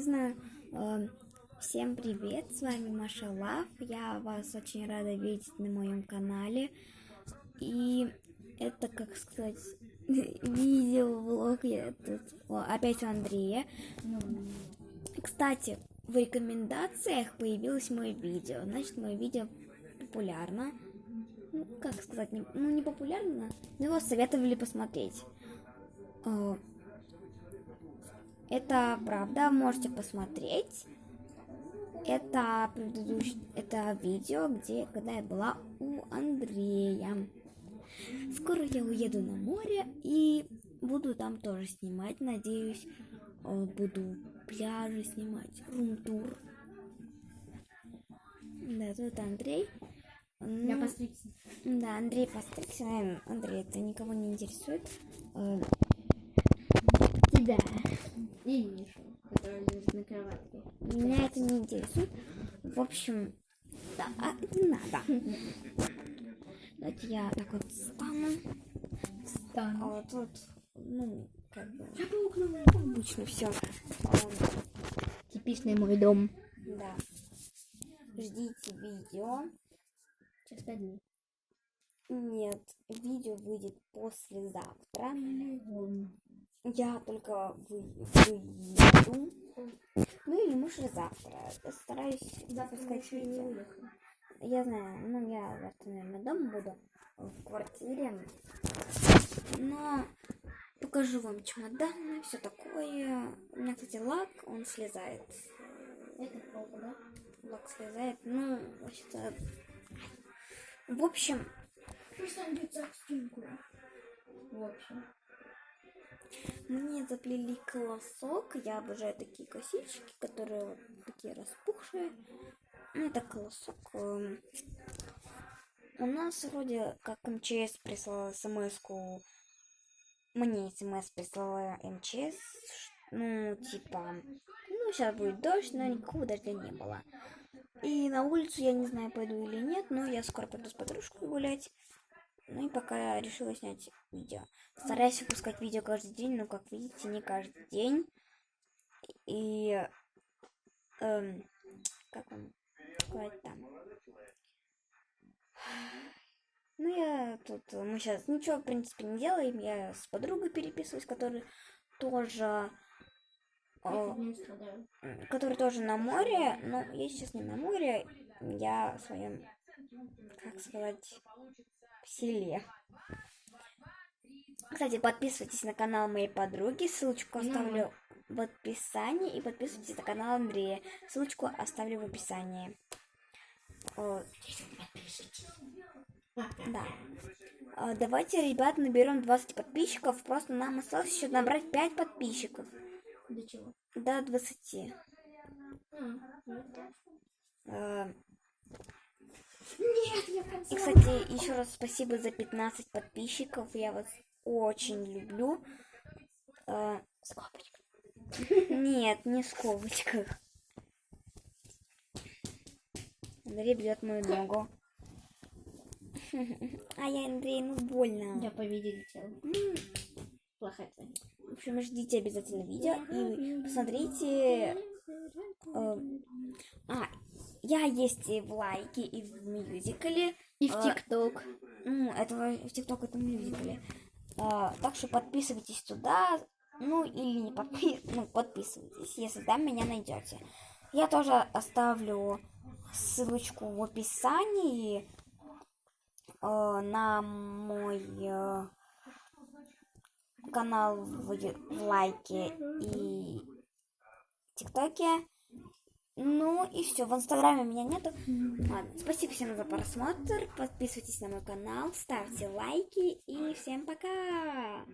знаю. Всем привет, с вами Маша Лав. Я вас очень рада видеть на моем канале. И это, как сказать, видео-влог. Я тут опять у Андрея. Кстати, в рекомендациях появилось мое видео. Значит, мое видео популярно. Ну, как сказать, не популярно, но его советовали посмотреть. Это правда, можете посмотреть. Это видео, когда я была у Андрея. Скоро я уеду на море и буду там тоже снимать, надеюсь. Буду пляжи снимать, рум-тур. Да, тут Андрей. Я постригся. Да, Андрей постригся. Наверное, Андрей, это никого не интересует. Тебя и Мишу, который лежит на кроватке. Меня это не интересует. В общем, да, не надо. Давайте я так вот стану. А вот тут, ну, как бы, обычно все. Типичный мой дом. Да. Ждите видео. Через 5 дней. Нет, видео выйдет послезавтра. Я только выеду. Ну или может завтра. Стараюсь запускать видео. Я знаю, ну я завтра, наверное, дома буду в квартире. Но покажу вам чемоданы, все такое. У меня, кстати, лак, он слезает. Это плохо, да? Лак слезает. Ну, вообще-то. В общем. В общем. Мне заплели колосок. Я обожаю такие косички, которые вот такие распухшие. Ну, это колосок. У нас вроде как МЧС прислала смс-ку. Мне смс прислала МЧС. Ну, типа, ну, сейчас будет дождь, но никакого дождя не было. И на улицу я не знаю, пойду или нет, но я скоро пойду с подружкой гулять. Ну и пока решила снять видео. Стараюсь выпускать видео каждый день, но, как видите, не каждый день. И, как вам сказать там? Ну, мы сейчас ничего, в принципе, не делаем. Я с подругой переписываюсь, которая тоже на море. Но я сейчас не на море, я в своем, как сказать, селе. Кстати, подписывайтесь на канал моей подруги, ссылочку оставлю в описании, и подписывайтесь на канал Андрея, ссылочку оставлю в описании. Да. Давайте, ребят, наберем 20 подписчиков, просто нам осталось еще набрать 5 подписчиков. До чего? До 20. И, кстати, еще раз спасибо за 15 подписчиков. Я вас очень люблю. Скобочка. Нет, не в скобочках. Андрей бьет мою ногу. Ай, Андрей, ну больно. Я по видео летела. Плохая цель. В общем, ждите обязательно видео и посмотрите. Я есть и в лайке, и в мюзикле. И в ТикТок. В ТикТок это мюзикле. Так что подписывайтесь туда. Ну или не подписывайтесь, если там меня найдете. Я тоже оставлю ссылочку в описании на мой канал в лайке и ТикТоке. Ну и все, в Инстаграме меня нету. Ладно, спасибо всем за просмотр. Подписывайтесь на мой канал, ставьте лайки и всем пока!